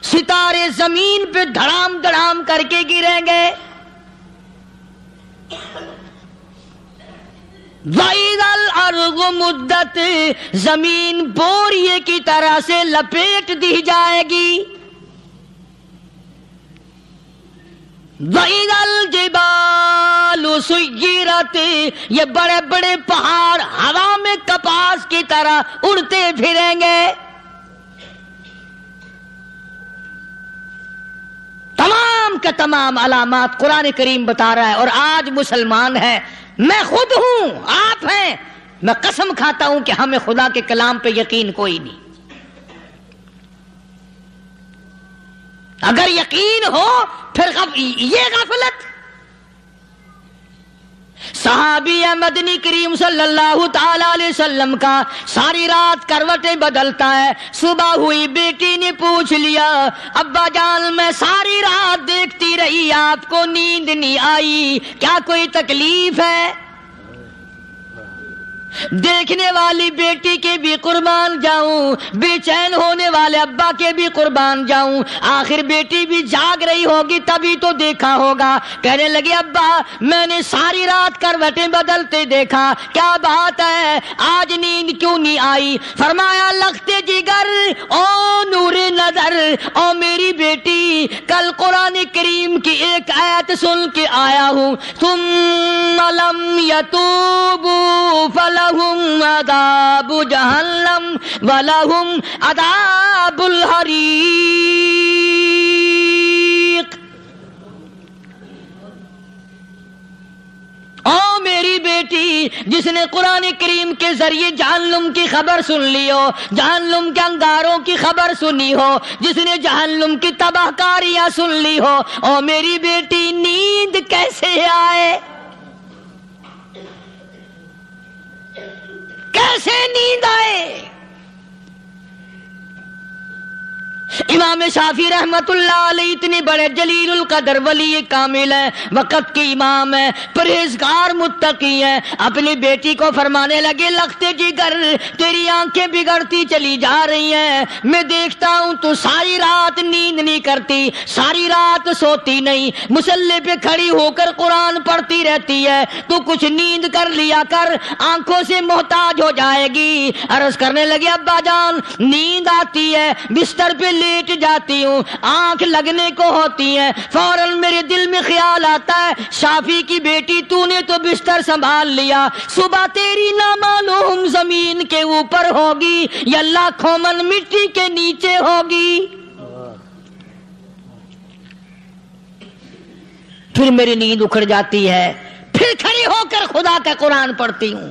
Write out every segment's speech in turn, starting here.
ستارے زمین پہ دھڑام دھڑام کر کے گریں گے. وَإِذَا الْأَرْضُ مُدَّتْ زمین بوریے کی طرح سے لپیٹ دی جائے گی. وَإِذَا الْجِبَالُ سُيِّرَتْ یہ بڑے بڑے پہاڑ ہوا میں کپاس کی طرح اڑتے پھریں گے. تمام کے تمام علامات قرآن کریم بتا رہا ہے. اور آج مسلمان ہے، میں خود ہوں، آپ ہیں، میں قسم کھاتا ہوں کہ ہمیں خدا کے کلام پہ یقین کوئی نہیں. اگر یقین ہو پھر یہ غفلت. صحابی مدنی کریم صلی اللہ تعالی علیہ وسلم کا ساری رات کروٹیں بدلتا ہے. صبح ہوئی بیٹی نے پوچھ لیا، ابا جان میں ساری رات دیکھتی رہی، آپ کو نیند نہیں آئی، کیا کوئی تکلیف ہے؟ دیکھنے والی بیٹی کے بھی قربان جاؤں، بے چین ہونے والے ابا کے بھی قربان جاؤں. آخر بیٹی بھی جاگ رہی ہوگی تبھی تو دیکھا ہوگا. کہنے لگے ابا میں نے ساری رات کروٹیں بدلتے دیکھا، کیا بات ہے، آج نیند کیوں نہیں آئی؟ فرمایا لختے جگر او نور نظر، او میری بیٹی کل قرآن کریم کی ایک آیت سن کے آیا ہوں، ثم لم یتوبوا فلہم عذاب جہنم ولہم عذاب الحریق. او میری بیٹی جس نے قرآن کریم کے ذریعے جہنم کی خبر سن لی ہو، جہنم کے انگاروں کی خبر سنی ہو، جس نے جہنم کی تباہ کاریاں سن لی ہو، او میری بیٹی نیند کیسے آئے؟ کیسے نیند آئے؟ امام شافعی رحمت اللہ علیہ اتنے بڑے جلیل القدر ولی کامل ہیں، وقت کے امام ہیں، پرہیزگار متقی ہیں. اپنی بیٹی کو فرمانے لگے لختے جگر تیری آنکھیں بگڑتی چلی جا رہی ہیں، میں دیکھتا ہوں تو ساری رات نیند نہیں کرتی، ساری رات سوتی نہیں، مصلی پہ کھڑی ہو کر قرآن پڑھتی رہتی ہے، تو کچھ نیند کر لیا کر، آنکھوں سے محتاج ہو جائے گی. عرض کرنے لگے ابا جان نیند آتی ہے، بستر پہ لیٹ جاتی ہوں، آنکھ لگنے کو ہوتی ہے، فوراً میرے دل میں خیال آتا ہے شافی کی بیٹی تو نے تو بستر سنبھال لیا، صبح تیری نہ معلوم زمین کے اوپر ہوگی یا لاکھوں من مٹی کے نیچے ہوگی. پھر میری نیند اکھڑ جاتی ہے، پھر کھڑی ہو کر خدا کا قرآن پڑھتی ہوں.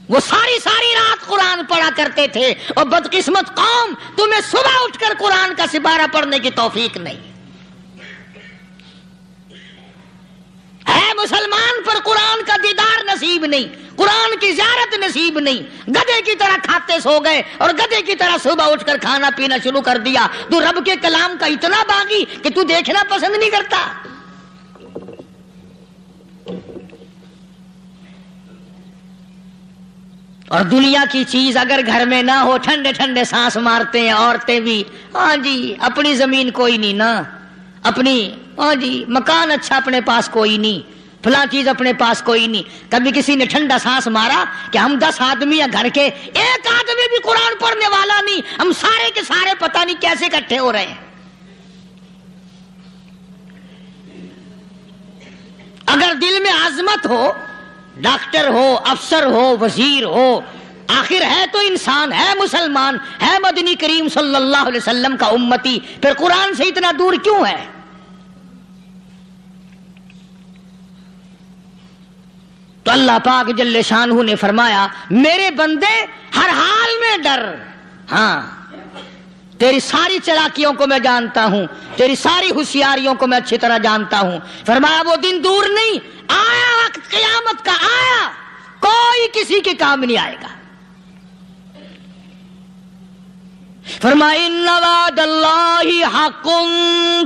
وہ ساری رات قرآن پڑھا کرتے تھے، اور بدقسمت قوم تمہیں صبح اٹھ کر قرآن کا سپارہ پڑھنے کی توفیق نہیں ہے. مسلمان پر قرآن کا دیدار نصیب نہیں، قرآن کی زیارت نصیب نہیں. گدھے کی طرح کھاتے سو گئے اور گدھے کی طرح صبح اٹھ کر کھانا پینا شروع کر دیا. تو رب کے کلام کا اتنا باغی کہ تو دیکھنا پسند نہیں کرتا. اور دنیا کی چیز اگر گھر میں نہ ہو، ٹھنڈے ٹھنڈے سانس مارتے ہیں عورتیں بھی، ہاں جی اپنی زمین کوئی نہیں نا، اپنی ہاں جی مکان اچھا اپنے پاس کوئی نہیں، فلاں چیز اپنے پاس کوئی نہیں. کبھی کسی نے ٹھنڈا سانس مارا کہ ہم 10 آدمی ہیں گھر کے، ایک آدمی بھی قرآن پڑھنے والا نہیں، ہم سارے کے سارے پتہ نہیں کیسے اکٹھے ہو رہے ہیں. اگر دل میں عظمت ہو، ڈاکٹر ہو، افسر ہو، وزیر ہو، آخر ہے تو انسان، ہے مسلمان، ہے مدنی کریم صلی اللہ علیہ وسلم کا امتی، پھر قرآن سے اتنا دور کیوں ہے؟ تو اللہ پاک جل شانہ نے فرمایا میرے بندے ہر حال میں ڈر. ہاں تیری ساری چلاکیوں کو میں جانتا ہوں، تیری ساری ہوشیاریوں کو میں اچھی طرح جانتا ہوں. فرمایا وہ دن دور نہیں، آیا وقت قیامت کا، آیا، کوئی کسی کے کام نہیں آئے گا. فرمایا ان وعد اللہ حق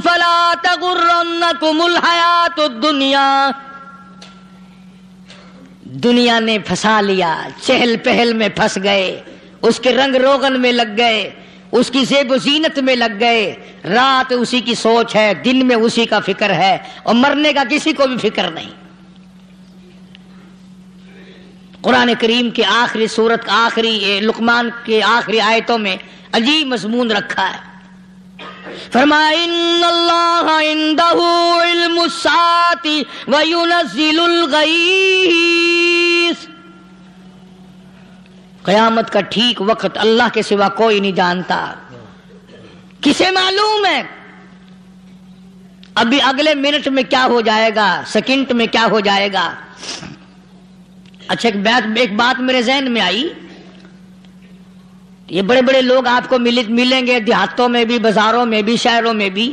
فلا تغرنکم الحیات الدنیا. دنیا نے پھنسا لیا، چہل پہل میں پھنس گئے، اس کے رنگ روغن میں لگ گئے، اس کی زیب و زینت میں لگ گئے، رات اسی کی سوچ ہے، دن میں اسی کا فکر ہے، اور مرنے کا کسی کو بھی فکر نہیں۔ قرآن کریم کے آخری سورت آخری لقمان کے آخری آیتوں میں عجیب مضمون رکھا ہے۔ فرمایا ان اللہ عندہ علم الساعۃ وینزل الغیث، قیامت کا ٹھیک وقت اللہ کے سوا کوئی نہیں جانتا۔ کسے معلوم ہے ابھی اگلے منٹ میں کیا ہو جائے گا، سیکنڈ میں کیا ہو جائے گا۔ اچھا ایک بات میرے ذہن میں آئی، یہ بڑے بڑے لوگ آپ کو ملیں گے دیہاتوں میں بھی، بازاروں میں بھی، شہروں میں بھی،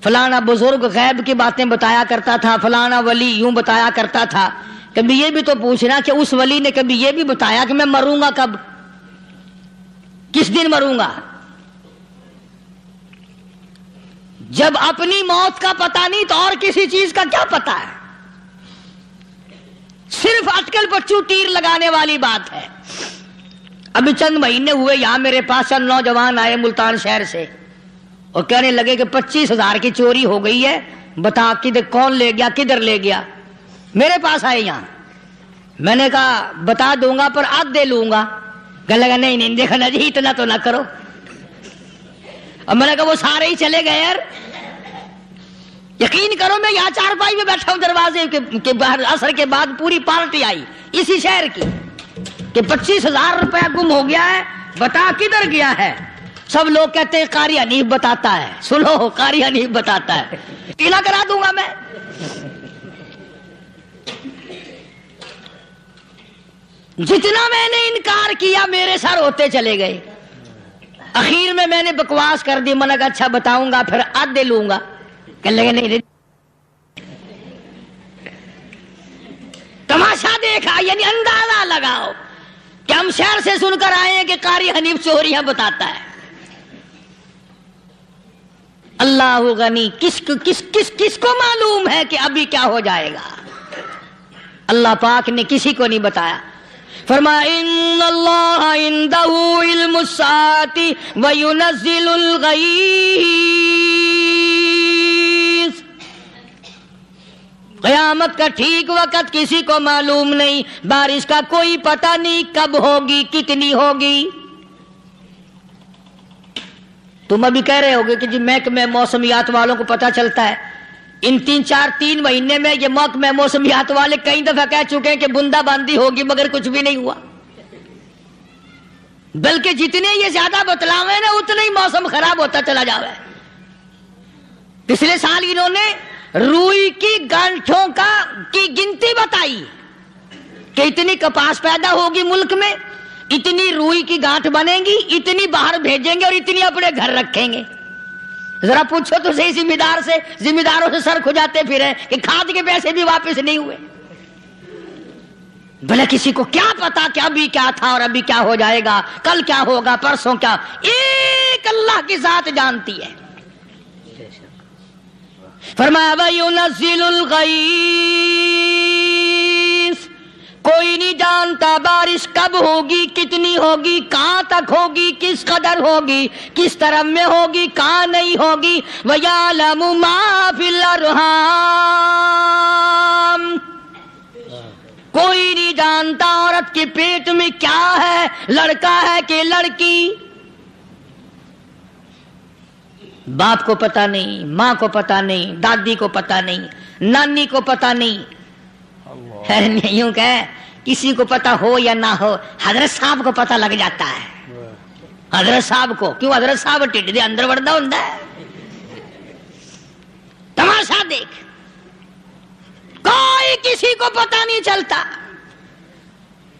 فلانا بزرگ غیب کی باتیں بتایا کرتا تھا، فلانا ولی یوں بتایا کرتا تھا۔ کبھی یہ بھی تو پوچھنا کہ اس ولی نے کبھی یہ بھی بتایا کہ میں مروں گا کب، کس دن مروں گا؟ جب اپنی موت کا پتہ نہیں تو اور کسی چیز کا کیا پتہ ہے؟ صرف اٹکل پچو تیر لگانے والی بات ہے۔ ابھی چند مہینے ہوئے یہاں میرے پاس چند نوجوان آئے ملتان شہر سے اور کہنے لگے کہ 25,000 کی چوری ہو گئی ہے، بتا کدھر کون لے گیا، کدھر لے گیا۔ میرے پاس آئے یہاں، میں نے کہا بتا دوں گا پر آدھے لوں گا۔ کہنے لگا نہیں نہیں دیکھنا جی اتنا تو نہ کرو۔ اور میں نے کہا وہ سارے ہی چلے گئے یار، یقین کرو میں یہاں چارپائی میں بیٹھا ہوں دروازے کے باہر، عصر کے بعد پوری پارٹی آئی اسی شہر کی کہ 25,000 روپیہ گم ہو گیا ہے، بتا کدھر گیا ہے۔ سب لوگ کہتے ہیں قاری حنیف بتاتا ہے، سنو قاری حنیف بتاتا ہے، ٹیلا کرا دوں گا میں۔ جتنا میں نے انکار کیا میرے سر ہوتے چلے گئے۔ اخیر میں نے بکواس کر دی، میں نے کہا اچھا بتاؤں گا پھر آدھے لوں گا۔ کہنے لگے نہیں تماشا دیکھا، یعنی اندازہ لگاؤ کہ ہم شہر سے سن کر آئے ہیں کہ قاری حنیف چوریاں بتاتا ہے۔ اللہ غنی، کس کو معلوم ہے کہ ابھی کیا ہو جائے گا؟ اللہ پاک نے کسی کو نہیں بتایا۔ فرمایا ان اللہ عندہ علم الساعۃ وینزل الغیث، قیامت کا ٹھیک وقت کسی کو معلوم نہیں، بارش کا کوئی پتہ نہیں کب ہوگی، کتنی ہوگی۔ تم ابھی کہہ رہے ہوگے کہ جی محکمہ موسمیات والوں کو پتہ چلتا ہے۔ ان 3 مہینے میں یہ محکمہ موسمیات والے کئی دفعہ کہہ چکے ہیں کہ بندہ باندی ہوگی، مگر کچھ بھی نہیں ہوا۔ بلکہ جتنے یہ زیادہ بتلاوے نا اتنا ہی موسم خراب ہوتا چلا جاوے۔ پچھلے سال انہوں نے روئی کی گانٹھوں کی گنتی بتائی کہ اتنی کپاس پیدا ہوگی ملک میں، اتنی روئی کی گانٹھ بنے گی، اتنی باہر بھیجیں گے اور اتنی اپنے گھر رکھیں گے۔ ذرا پوچھو تو صحیح ذمہ داروں سے سر کھجاتے پھرے کہ کھاد کے پیسے بھی واپس نہیں ہوئے۔ بھلے کسی کو کیا پتا کہ ابھی کیا تھا اور ابھی کیا ہو جائے گا، کل کیا ہوگا، پرسوں کیا، ایک اللہ کی ذات جانتی ہے۔ فرمایا وَيُنَزِّلُ الْغَيْثَ، کوئی نہیں جانتا بارش کب ہوگی، کتنی ہوگی، کہاں تک ہوگی، کس قدر ہوگی، کس طرح میں ہوگی، کہاں نہیں ہوگی۔ وَيَعْلَمُ مَا فِي الْأَرْحَامِ، کوئی نہیں جانتا عورت کے پیٹ میں کیا ہے، لڑکا ہے کہ لڑکی۔ باپ کو پتہ نہیں، ماں کو پتہ نہیں، دادی کو پتہ نہیں، نانی کو پتہ نہیں۔ یوں کہ کسی کو پتہ ہو یا نہ ہو، حضرت صاحب کو پتہ لگ جاتا ہے۔ حضرت صاحب کو کیوں؟ حضرت صاحب ٹھڈ دے اندر وڑدا ہوندا ہے۔ تماشا دیکھ، کوئی کسی کو پتہ نہیں چلتا،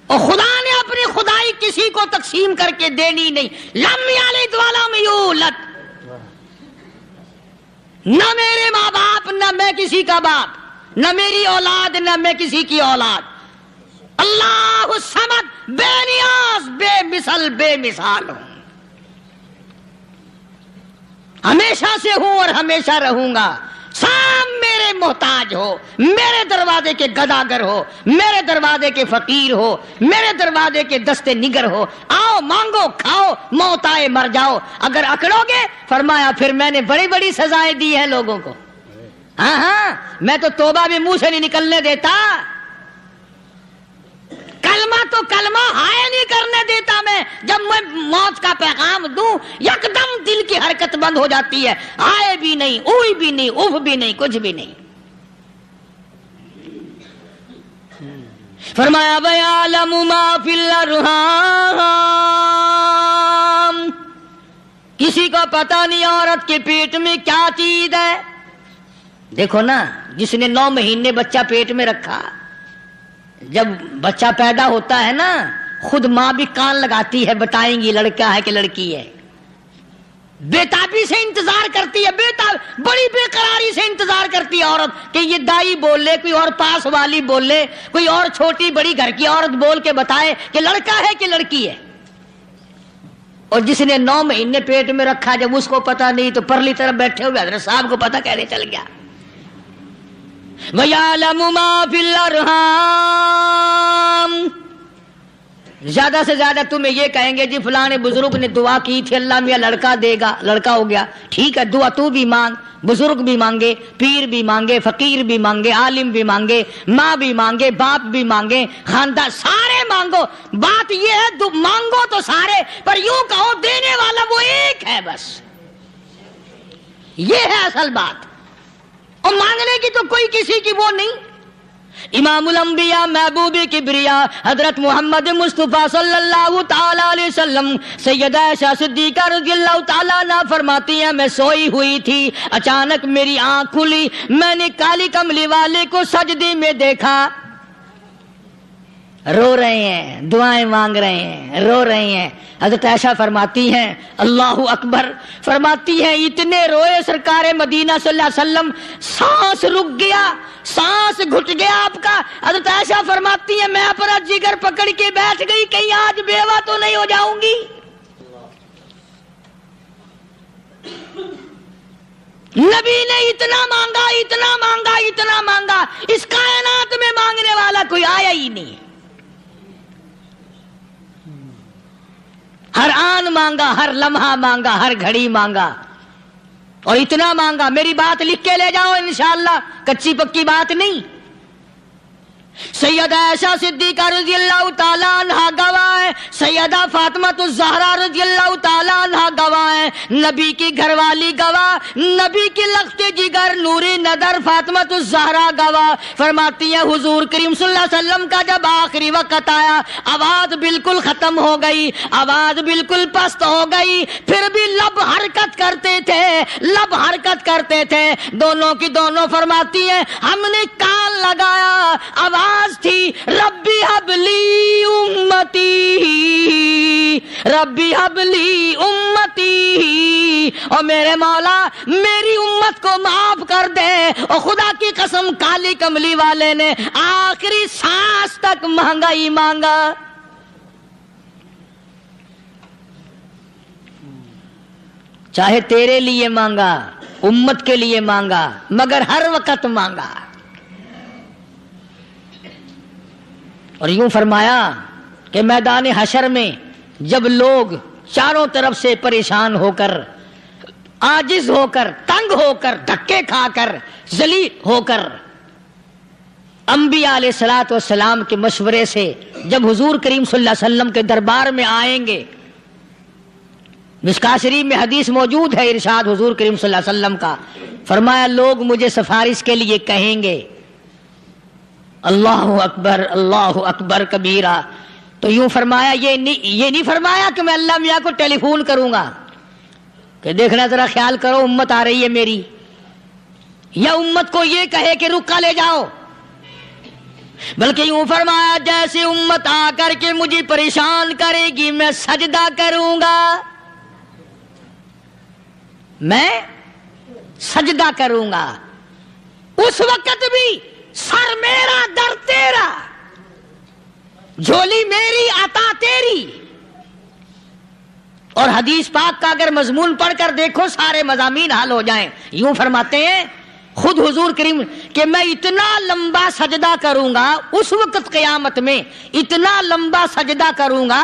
اور خدا نے اپنی خدائی کسی کو تقسیم کر کے دینی نہیں۔ لم یلد ولم یولد، نہ میرے ماں باپ، نہ میں کسی کا باپ، نہ میری اولاد، نہ میں کسی کی اولاد۔ اللہ الصمد، بے نیاز، بے مثل، بے مثال ہوں، ہمیشہ سے ہوں اور ہمیشہ رہوں گا۔ سام میرے میرے محتاج ہو، میرے دروازے کے گداگر ہو، میرے دروازے کے فقیر ہو، میرے دروازے کے دستے نگر ہو، آؤ مانگو کھاؤ، موت آئے مر جاؤ، اگر اکڑو گے فرمایا پھر میں نے بڑی بڑی سزائیں دی ہیں لوگوں کو۔ ہاں ہاں، میں تو توبہ بھی منہ سے نہیں نکلنے دیتا، کلمہ تو کلمہ ہائے نہیں کرنے دیتا میں، جب میں موت کا پیغام دوں یکدم دل کی حرکت بند ہو جاتی ہے، ہائے بھی نہیں، اوئی بھی نہیں، اف بھی نہیں، کچھ بھی نہیں۔ فرمایا وَيَعْلَمُ مَا فِي الْأَرْحَامِ، کسی کو پتہ نہیں عورت کے پیٹ میں کیا چیز ہے۔ دیکھو نا، جس نے 9 مہینے بچہ پیٹ میں رکھا، جب بچہ پیدا ہوتا ہے نا خود ماں بھی کان لگاتی ہے، بتائیں گی لڑکا ہے کہ لڑکی ہے، بےتابی سے انتظار کرتی ہے، بڑی بے قراری سے انتظار کرتی ہے عورت کہ یہ دائی بول لے، کوئی اور پاس والی بول لے، کوئی اور چھوٹی بڑی گھر کی عورت بول کے بتائے کہ لڑکا ہے کہ لڑکی ہے۔ اور جس نے 9 مہینے پیٹ میں رکھا، جب اس کو پتہ نہیں تو پرلی طرف بیٹھے ہوئے حضرت صاحب کو پتہ کیسے چل گیا؟ وَيَعْلَمُ مَا فِي الْأَرْحَامِ، زیادہ سے زیادہ تمہیں یہ کہیں گے جی فلاں بزرگ نے دعا کی تھی اللہ میاں لڑکا دے گا، لڑکا ہو گیا، ٹھیک ہے، دعا تو بھی مانگ، بزرگ بھی مانگے، پیر بھی مانگے، فقیر بھی مانگے، عالم بھی مانگے، ماں بھی مانگے، باپ بھی مانگے، خاندان سارے مانگو، بات یہ ہے مانگو تو سارے، پر یوں کہو دینے والا وہ ایک ہے بس، یہ ہے اصل بات، اور مانگنے کی تو کوئی کسی کی وہ نہیں۔ امام الانبیاء محبوب کبریا حضرت محمد مصطفیٰ صلی اللہ تعالی علیہ وسلم سیدہ عائشہ صدیقہ رضی اللہ تعالیٰ عنہ فرماتی ہیں میں سوئی ہوئی تھی، اچانک میری آنکھ کھلی، میں نے کالی کملی والے کو سجدے میں دیکھا، رو رہے ہیں، دعائیں مانگ رہے ہیں، رو رہے ہیں۔ حضرت عائشہ فرماتی ہیں اللہ اکبر، فرماتی ہیں اتنے روئے سرکار مدینہ صلی اللہ علیہ وسلم، سانس رک گیا، سانس گھٹ گیا آپ کا۔ حضرت عائشہ فرماتی ہیں میں اپنا جگر پکڑ کے بیٹھ گئی، کہیں آج بیوہ تو نہیں ہو جاؤں گی۔ نبی نے اتنا مانگا، اتنا مانگا، اتنا مانگا، اس کائنات میں مانگنے والا کوئی آیا ہی نہیں، ہر آن مانگا، ہر لمحہ مانگا، ہر گھڑی مانگا، اور اتنا مانگا۔ میری بات لکھ کے لے جاؤ انشاءاللہ، کچی پکی بات نہیں۔ سیدہ عائشہ صدیقہ رضی اللہ تعالیٰ عنہ گواہ ہے، سیدہ فاطمہ الزہرا رضی اللہ تعالیٰ عنہ گواہ ہے، نبی کی گھر والی گواہ، نبی کی لخت جگر نوری نظر فاطمہ الزہرا گواہ، فرماتی ہیں حضور کریم صلی اللہ علیہ وسلم کا جب آخری وقت آیا، آواز بالکل ختم ہو گئی، آواز بالکل پست ہو گئی، پھر بھی لب حرکت کرتے تھے، لب حرکت کرتے تھے، دونوں کی دونوں فرماتی ہیں ہم نے کان لگایا، آواز تھی ربی حبلی امتی، ربی حبلی امتی، اور میرے مولا میری امت کو معاف کر دے۔ اور خدا کی قسم کالی کملی والے نے آخری سانس تک مانگا ہی مانگا۔ چاہے تیرے لیے مانگا، امت کے لیے مانگا، مگر ہر وقت مانگا۔ اور یوں فرمایا کہ میدان حشر میں جب لوگ چاروں طرف سے پریشان ہو کر، عاجز ہو کر، تنگ ہو کر، دھکے کھا کر، ذلیل ہو کر، انبیاء علیہ الصلوۃ والسلام کے مشورے سے جب حضور کریم صلی اللہ علیہ وسلم کے دربار میں آئیں گے، مشکاۃ شریف میں حدیث موجود ہے، ارشاد حضور کریم صلی اللہ علیہ وسلم کا، فرمایا لوگ مجھے سفارش کے لیے کہیں گے اللہ اکبر، اللہ اکبر کبیرہ، تو یوں فرمایا یہ نہیں فرمایا کہ میں اللہ میاں کو ٹیلی فون کروں گا کہ دیکھنا ذرا خیال کرو امت آ رہی ہے میری، یا امت کو یہ کہے کہ رکا لے جاؤ، بلکہ یوں فرمایا جیسے امت آ کر کے مجھے پریشان کرے گی میں سجدہ کروں گا، میں سجدہ کروں گا، اس وقت بھی سر میرا در تیرا، جھولی میری عطا تیری۔ اور حدیث پاک کا اگر مضمون پڑھ کر دیکھو سارے مضامین حل ہو جائیں۔ یوں فرماتے ہیں خود حضور کریم کہ میں اتنا لمبا سجدہ کروں گا اس وقت قیامت میں، اتنا لمبا سجدہ کروں گا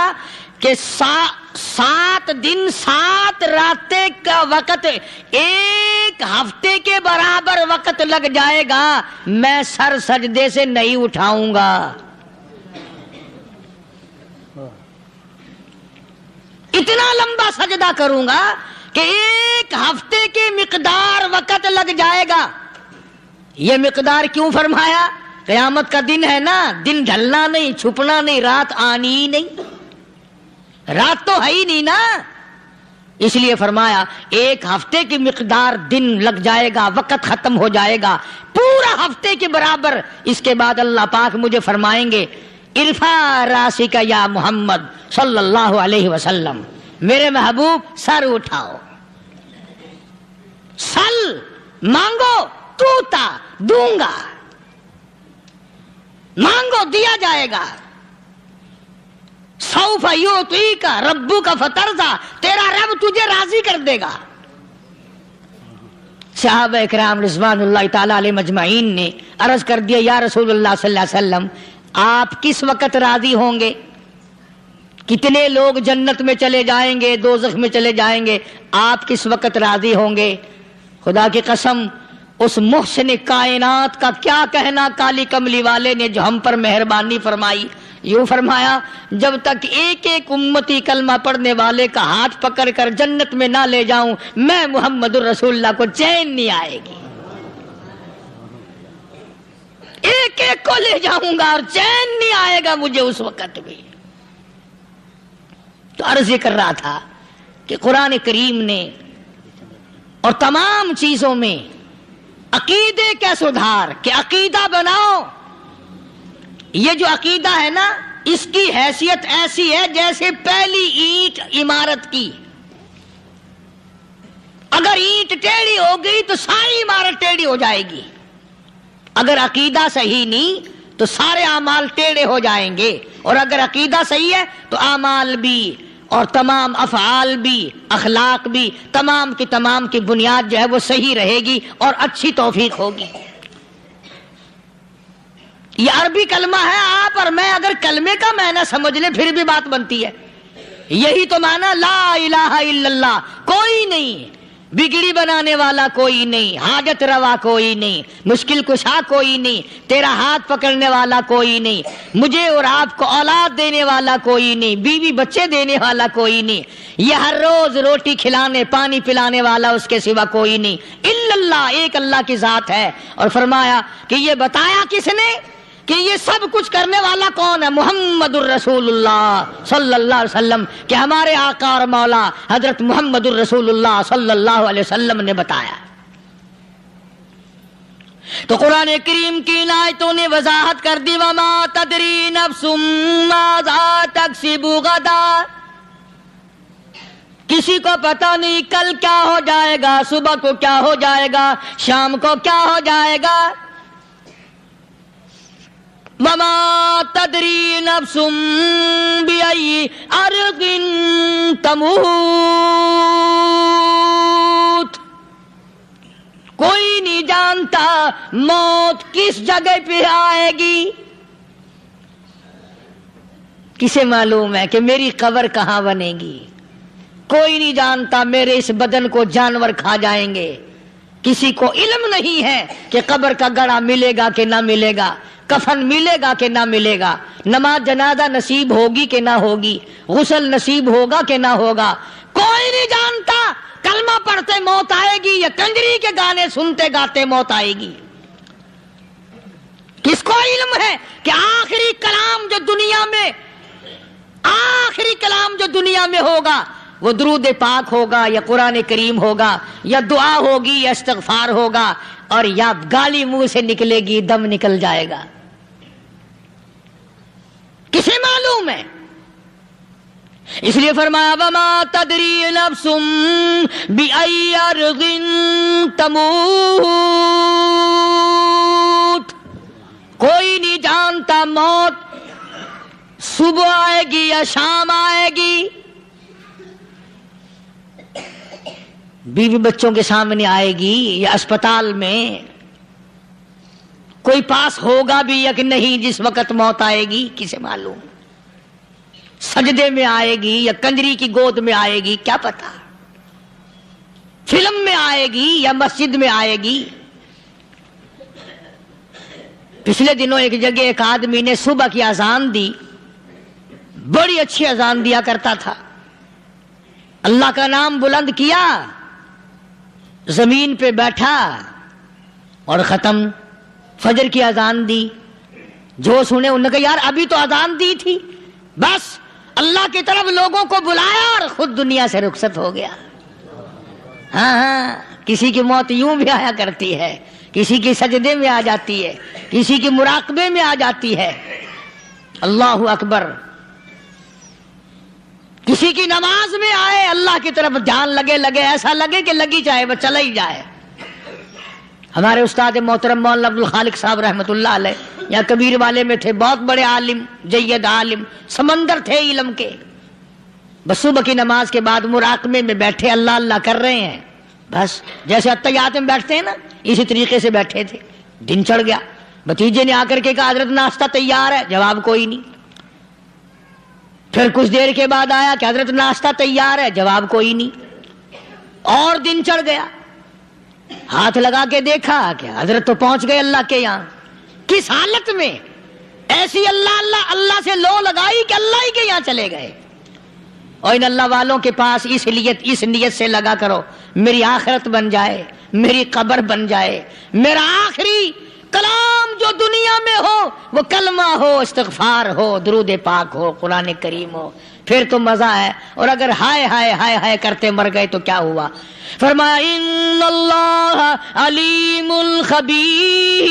کہ 7 دن 7 راتیں کا وقت 1 ہفتے کے برابر وقت لگ جائے گا، میں سر سجدے سے نہیں اٹھاؤں گا۔ اتنا لمبا سجدہ کروں گا کہ 1 ہفتے کی مقدار وقت لگ جائے گا۔ یہ مقدار کیوں فرمایا؟ قیامت کا دن ہے نا، دن ڈھلنا نہیں، چھپنا نہیں، رات آنی ہی نہیں، رات تو ہے ہی نہیں نا، اس لیے فرمایا 1 ہفتے کی مقدار دن لگ جائے گا، وقت ختم ہو جائے گا پورا ہفتے کے برابر۔ اس کے بعد اللہ پاک مجھے فرمائیں گے ارفع راسک یا محمد صلی اللہ علیہ وسلم، میرے محبوب سر اٹھاؤ، سل مانگو توتا دوں گا، مانگو دیا جائے گا، سوف یعطیک ربک فترضی، تیرا رب تجھے راضی کر دے گا۔ صحابہ اکرام رضوان اللہ تعالی علیہ مجمعین نے عرض کر دیا یا رسول اللہ صلی اللہ علیہ وسلم آپ کس وقت راضی ہوں گے؟ کتنے لوگ جنت میں چلے جائیں گے، دوزخ میں چلے جائیں گے، آپ کس وقت راضی ہوں گے؟ خدا کی قسم اس محسن کائنات کا کیا کہنا کالی کملی والے نے جو ہم پر مہربانی فرمائی، یوں فرمایا جب تک ایک امتی کلمہ پڑھنے والے کا ہاتھ پکڑ کر جنت میں نہ لے جاؤں میں محمد الرسول اللہ کو چین نہیں آئے گی، ایک کو لے جاؤں گا اور چین نہیں آئے گا مجھے اس وقت بھی۔ تو عرض یہ کر رہا تھا کہ قرآن کریم نے اور تمام چیزوں میں عقیدے کا سدھار کہ عقیدہ بناؤ، یہ جو عقیدہ ہے نا اس کی حیثیت ایسی ہے جیسے پہلی اینٹ عمارت کی، اگر اینٹ ٹیڑھی ہو گئی تو ساری عمارت ٹیڑھی ہو جائے گی، اگر عقیدہ صحیح نہیں تو سارے اعمال ٹیڑھے ہو جائیں گے، اور اگر عقیدہ صحیح ہے تو اعمال بھی اور تمام افعال بھی اخلاق بھی تمام کی بنیاد جو ہے وہ صحیح رہے گی اور اچھی توفیق ہوگی۔ یہ عربی کلمہ ہے، آپ اور میں اگر کلمے کا معنی سمجھ لیں پھر بھی بات بنتی ہے، یہی تو معنی لا الہ الا اللہ، کوئی نہیں بگڑی بنانے والا، کوئی نہیں حاجت روا، کوئی نہیں مشکل کشا، کوئی نہیں تیرا ہاتھ پکڑنے والا، کوئی نہیں مجھے اور آپ کو اولاد دینے والا، کوئی نہیں بیوی بچے دینے والا، کوئی نہیں یہ ہر روز روٹی کھلانے پانی پلانے والا اس کے سوا کوئی نہیں، الا اللہ، ایک اللہ کی ذات ہے۔ اور فرمایا کہ یہ بتایا کس نے کہ یہ سب کچھ کرنے والا کون ہے؟ محمد الرسول اللہ صلی اللہ علیہ وسلم، کہ ہمارے آقا اور مولا حضرت محمد الرسول اللہ صلی اللہ علیہ وسلم نے بتایا۔ تو قرآن کریم کی ان آیتوں نے وضاحت کر دی وما تدری نفس ماذا تکسب غدا، کسی کو پتہ نہیں کل کیا ہو جائے گا، صبح کو کیا ہو جائے گا، شام کو کیا ہو جائے گا۔ وما تدری نفس بأي أرض تموت، کوئی نہیں جانتا موت کس جگہ پہ آئے گی۔ کسے معلوم ہے کہ میری قبر کہاں بنے گی؟ کوئی نہیں جانتا میرے اس بدن کو جانور کھا جائیں گے، کسی کو علم نہیں ہے کہ قبر کا گڑھا ملے گا کہ نہ ملے گا، کفن ملے گا کہ نہ ملے گا، نماز جنازہ نصیب ہوگی کہ نہ ہوگی، غسل نصیب ہوگا کہ نہ ہوگا، کوئی نہیں جانتا۔ کلمہ پڑھتے موت آئے گی یا کنجری کے گانے سنتے گاتے موت آئے گی؟ کس کو علم ہے کہ آخری کلام جو دنیا میں ہوگا وہ درود پاک ہوگا یا قرآن کریم ہوگا یا دعا ہوگی یا استغفار ہوگا، اور یا گالی منہ سے نکلے گی، دم نکل جائے گا؟ کسے معلوم ہے؟ اس لیے فرمایا وما تدری نفس بأي أرض تموت، کوئی نہیں جانتا موت صبح آئے گی یا شام آئے گی، بیوی بچوں کے سامنے آئے گی یا اسپتال میں کوئی پاس ہوگا بھی یا کہ نہیں جس وقت موت آئے گی کسے معلوم؟ سجدے میں آئے گی یا کنجری کی گود میں آئے گی کیا پتا؟ فلم میں آئے گی یا مسجد میں آئے گی؟ پچھلے دنوں ایک جگہ ایک آدمی نے صبح کی اذان دی، بڑی اچھی اذان دیا کرتا تھا، اللہ کا نام بلند کیا، زمین پہ بیٹھا اور ختم۔ فجر کی اذان دی، جو سنے انہوں نے کہا یار ابھی تو اذان دی تھی، بس اللہ کی طرف لوگوں کو بلایا اور خود دنیا سے رخصت ہو گیا۔ ہاں کسی کی موت یوں بھی آیا کرتی ہے، کسی کی سجدے میں آ جاتی ہے، کسی کی مراقبے میں آ جاتی ہے۔ اللہ اکبر۔ کسی کی نماز میں آئے، اللہ کی طرف دھیان لگے ایسا لگے کہ لگی جائے وہ چلا ہی جائے۔ ہمارے استاد محترم مولانا عبد الخالق صاحب رحمۃ اللہ علیہ یا کبیر والے میں تھے، بہت بڑے عالم، جید عالم، سمندر تھے علم کے۔ بس صبح کی نماز کے بعد مراقبے میں بیٹھے، اللہ اللہ کر رہے ہیں، بس جیسے اتحیات میں بیٹھتے ہیں نا اسی طریقے سے بیٹھے تھے۔ دن چڑھ گیا، بھتیجے نے آ کر کے کہا حضرت ناشتہ تیار ہے، جواب کوئی نہیں۔ پھر کچھ دیر کے بعد آیا کہ حضرت ناشتہ تیار ہے، جواب کوئی نہیں۔ اور دن چڑھ گیا، ہاتھ لگا کے دیکھا کہ حضرت تو پہنچ گئے اللہ کے یہاں۔ کس حالت میں؟ ایسی اللہ اللہ اللہ سے لو لگائی کہ اللہ ہی کے یہاں چلے گئے۔ اور ان اللہ والوں کے پاس اس نیت سے لگا کرو میری آخرت بن جائے، میری قبر بن جائے، میرا آخری کلام جو دنیا میں ہو وہ کلمہ ہو، استغفار ہو، درود پاک ہو، قرآن کریم ہو، پھر تو مزہ ہے۔ اور اگر ہائے ہائے ہائے ہائے کرتے مر گئے تو کیا ہوا؟ فرمایا ان اللہ علیم خبیر،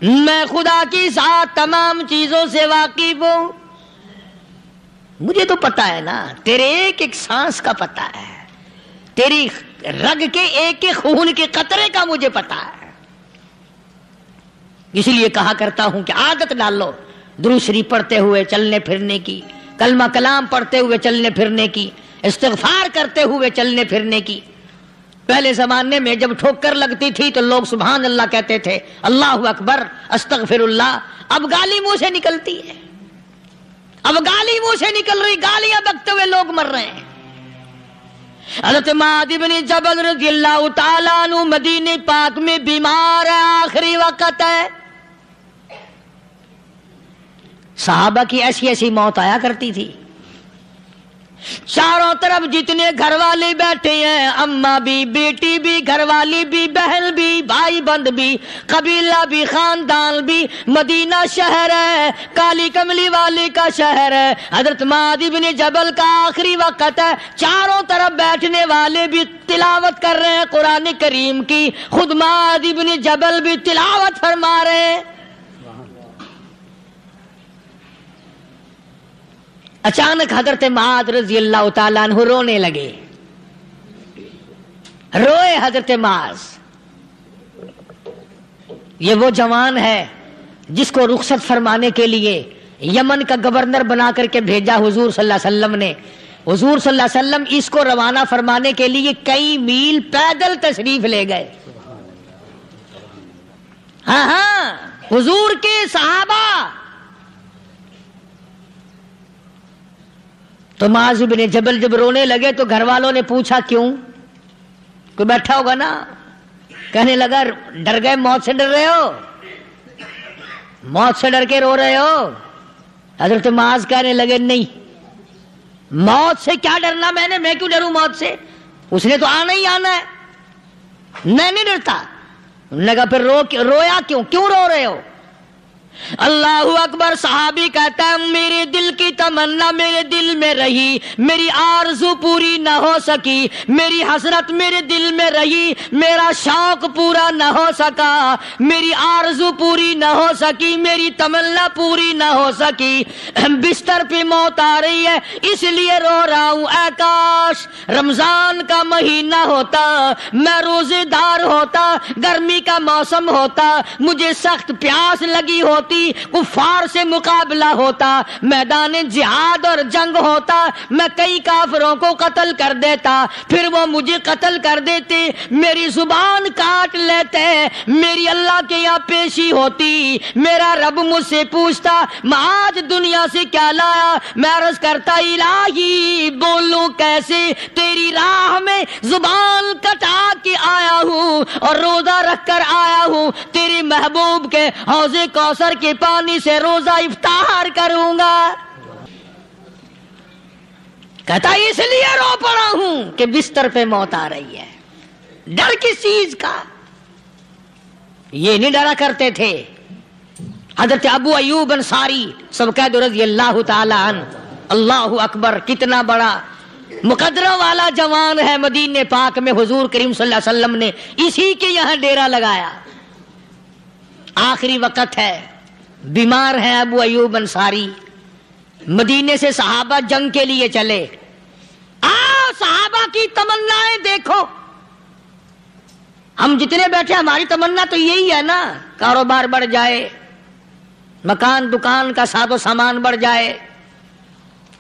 میں خدا کی ذات تمام چیزوں سے واقف ہوں۔ مجھے تو پتا ہے نا، تیرے ایک ایک سانس کا پتا ہے، تیری رگ کے ایک ایک خون کے قطرے کا مجھے پتا ہے۔ اسی لیے کہا کرتا ہوں کہ عادت ڈال لو درود شریف پڑھتے ہوئے چلنے پھرنے کی، کلمہ کلام پڑھتے ہوئے چلنے پھرنے کی، استغفار کرتے ہوئے چلنے پھرنے کی۔ پہلے زمانے میں جب ٹھوکر لگتی تھی تو لوگ سبحان اللہ کہتے تھے، اللہ اکبر، استغفر اللہ۔ اب گالی منہ سے نکلتی ہے، اب گالی منہ سے نکل رہی، گالیاں بکتے ہوئے لوگ مر رہے ہیں۔ حضرت معاذ بن جبل رضی اللہ تعالیٰ عنہ مدینے پاک میں بیمار ہے، آخری وقت ہے۔ صحابہ کی ایسی ایسی موت آیا کرتی تھی، چاروں طرف جتنے گھر والے بیٹھے ہیں، اماں بھی، بیٹی بھی، گھر والی بھی، بہن بھی، بھائی بند بھی، قبیلہ بھی، خاندان بھی، مدینہ شہر ہے، کالی کملی والے کا شہر ہے۔ حضرت معاذ بن جبل کا آخری وقت ہے، چاروں طرف بیٹھنے والے بھی تلاوت کر رہے ہیں قرآن کریم کی، خود معاذ بن جبل بھی تلاوت فرما رہے ہیں۔ اچانک حضرت معاذ رضی اللہ تعالیٰ عنہ رونے لگے، روئے حضرت معاذ۔ یہ وہ جوان ہے جس کو رخصت فرمانے کے لیے یمن کا گورنر بنا کر کے بھیجا حضور صلی اللہ علیہ وسلم نے۔ حضور صلی اللہ علیہ وسلم اس کو روانہ فرمانے کے لیے کئی میل پیدل تشریف لے گئے۔ ہاں حضور کے صحابہ۔ تو معاذ بن جبل جب رونے لگے تو گھر والوں نے پوچھا کیوں؟ کوئی بیٹھا ہوگا نا، کہنے لگا ڈر گئے، موت سے ڈر رہے ہو، موت سے ڈر کے رو رہے ہو؟ حضرت معاذ کہنے لگے نہیں، موت سے کیا ڈرنا، میں کیوں ڈروں موت سے، اس نے تو آنا ہی آنا ہے، میں نہیں ڈرتا۔ انہوں نے کہا پھر رویا کیوں رو رہے ہو؟ اللہ اکبر۔ صحابی کہتا ہے میرے دل کی تمنا میرے دل میں رہی، میری آرزو پوری نہ ہو سکی، میری حسرت میرے دل میں رہی، میرا شوق پورا نہ ہو سکا، میری آرزو پوری نہ ہو سکی، میری تمنا پوری نہ ہو سکی، بستر پہ موت آ رہی ہے اس لیے رو رہا ہوں۔ اے کاش رمضان کا مہینہ ہوتا، میں روزے دار ہوتا، گرمی کا موسم ہوتا، مجھے سخت پیاس لگی ہوتی، ہوتی، کفار سے مقابلہ ہوتا، میدان جہاد اور جنگ ہوتا، میں کئی کافروں کو قتل کر دیتا، پھر وہ مجھے قتل کر دیتے، میری زبان کاٹ لیتے، میری اللہ کے یہاں پیشی ہوتی، میرا رب مجھ سے پوچھتا میں آج دنیا سے کیا لایا، میں عرض کرتا الہی بولوں کیسے، تیری راہ میں زبان کٹا کے آیا ہوں اور روزہ رکھ کر آیا ہوں، تیرے محبوب کے حوض کوثر کے پانی سے روزہ افطار کروں گا۔ کہتا اس لیے رو پڑا ہوں کہ بستر پہ موت آ رہی ہے۔ ڈر کس چیز کا؟ یہ نہیں ڈرا کرتے تھے۔ حضرت ابو ایوب انصاری سب کہہ دو رضی اللہ تعالی عنہ، اللہ اکبر، کتنا بڑا مقدرہ والا جوان ہے۔ مدینے پاک میں حضور کریم صلی اللہ علیہ وسلم نے اسی کے یہاں ڈیرا لگایا، آخری وقت ہے، بیمار ہے ابو ایوب انصاری۔ مدینے سے صحابہ جنگ کے لیے چلے۔ صحابہ کی تمنائیں دیکھو، ہم جتنے بیٹھے ہماری تمنا تو یہی ہے نا، کاروبار بڑھ جائے، مکان دکان کا ساز و سامان بڑھ جائے،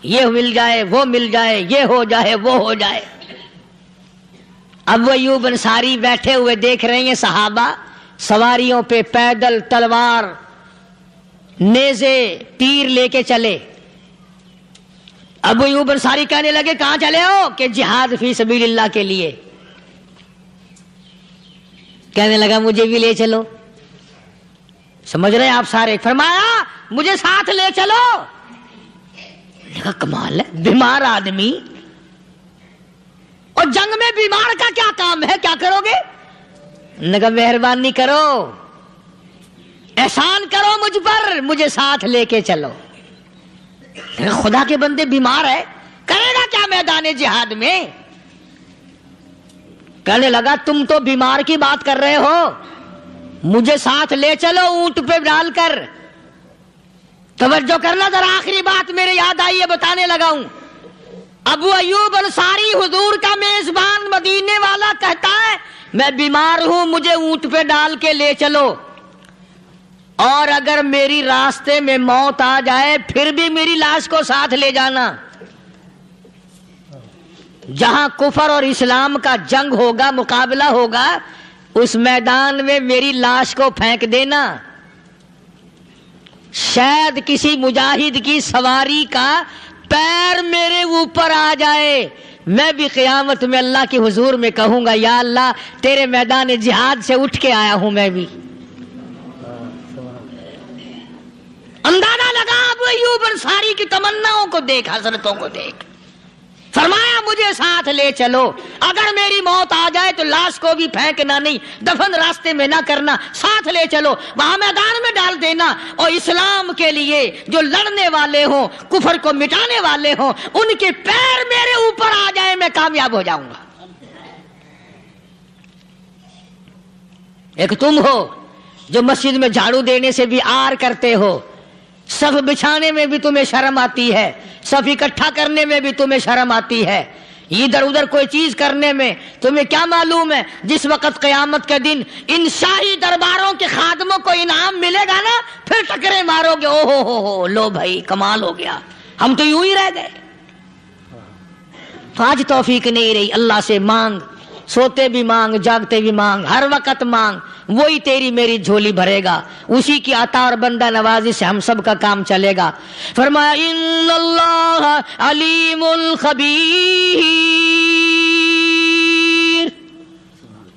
یہ مل جائے وہ مل جائے، یہ ہو جائے وہ ہو جائے۔ ابو ایوب انصاری بیٹھے ہوئے دیکھ رہے ہیں صحابہ سواریوں پہ پیدل تلوار نیزے تیر لے کے چلے۔ ابو ایوب انصاری کہنے لگے کہاں چلے ہو؟ کہ جہاد فی سبیل اللہ کے لیے۔ کہنے لگا مجھے بھی لے چلو۔ سمجھ رہے ہیں آپ سارے؟ فرمایا مجھے ساتھ لے چلو۔ کمال ہے، بیمار آدمی اور جنگ میں بیمار کا کیا کام ہے، کیا کرو گے؟ نگا مہربانی کرو، احسان کرو مجھ پر، مجھے ساتھ لے کے چلو۔ خدا کے بندے بیمار ہے، کرے گا کیا میدان جہاد میں؟ کہنے لگا تم تو بیمار کی بات کر رہے ہو، مجھے ساتھ لے چلو اونٹ پہ ڈال کر۔ توجہ کرنا ذرا، آخری بات میرے یاد آئی ہے، بتانے لگا ہوں۔ ابو ایوب انصاری حضور کا میزبان مدینے والا کہتا ہے میں بیمار ہوں، مجھے اونٹ پہ ڈال کے لے چلو، اور اگر میری راستے میں موت آ جائے پھر بھی میری لاش کو ساتھ لے جانا۔ جہاں کفر اور اسلام کا جنگ ہوگا، مقابلہ ہوگا، اس میدان میں میری لاش کو پھینک دینا۔ شاید کسی مجاہد کی سواری کا پیر میرے اوپر آ جائے، میں بھی قیامت میں اللہ کے حضور میں کہوں گا یا اللہ تیرے میدان جہاد سے اٹھ کے آیا ہوں میں بھی۔ اندازہ لگا ابو ایوب انصاری کی تمناؤں کو دیکھ، حضرتوں کو دیکھ۔ فرمایا مجھے ساتھ لے چلو، اگر میری موت آ جائے تو لاش کو بھی پھینکنا نہیں، دفن راستے میں نہ کرنا، ساتھ لے چلو، وہاں میدان میں ڈال دینا، اور اسلام کے لیے جو لڑنے والے ہوں، کفر کو مٹانے والے ہوں، ان کے پیر میرے اوپر آ جائے میں کامیاب ہو جاؤں گا۔ ایک تم ہو جو مسجد میں جھاڑو دینے سے بھی آر کرتے ہو، صف بچھانے میں بھی تمہیں شرم آتی ہے، صف اکٹھا کرنے میں بھی تمہیں شرم آتی ہے، ادھر ادھر کوئی چیز کرنے میں تمہیں کیا معلوم ہے جس وقت قیامت کے دن ان شاہی درباروں کے خادموں کو انعام ملے گا نا، پھر ٹکرے مارو گے، او ہو لو بھائی کمال ہو گیا، ہم تو یوں ہی رہ گئے۔ تو آج توفیق نہیں رہی، اللہ سے مانگ، سوتے بھی مانگ، جاگتے بھی مانگ، ہر وقت مانگ، وہی تیری میری جھولی بھرے گا، اسی کی عطا اور بندہ نوازی سے ہم سب کا کام چلے گا۔ فرمایا ان اللہ علیم خبیر،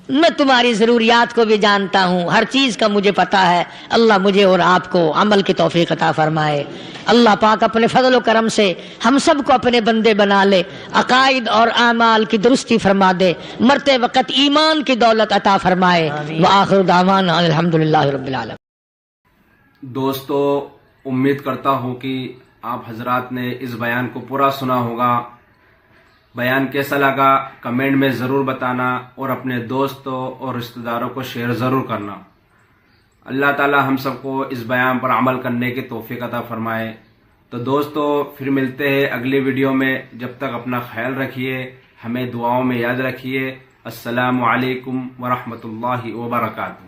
میں تمہاری ضروریات کو بھی جانتا ہوں، ہر چیز کا مجھے پتا ہے۔ اللہ مجھے اور آپ کو عمل کی توفیق عطا فرمائے۔ اللہ پاک اپنے فضل و کرم سے ہم سب کو اپنے بندے بنا لے، عقائد اور اعمال کی درستی فرما دے، مرتے وقت ایمان کی دولت عطا فرمائے۔ وآخر دعوانا الحمدللہ رب العالمین۔ دوستو، امید کرتا ہوں کہ آپ حضرات نے اس بیان کو پورا سنا ہوگا۔ بیان کیسا لگا کمنٹ میں ضرور بتانا، اور اپنے دوستوں اور رشتہ داروں کو شیئر ضرور کرنا۔ اللہ تعالی ہم سب کو اس بیان پر عمل کرنے کی توفیق عطا فرمائے۔ تو دوستو پھر ملتے ہیں اگلی ویڈیو میں، جب تک اپنا خیال رکھیے، ہمیں دعاؤں میں یاد رکھیے۔ السلام علیکم ورحمۃ اللہ وبرکاتہ۔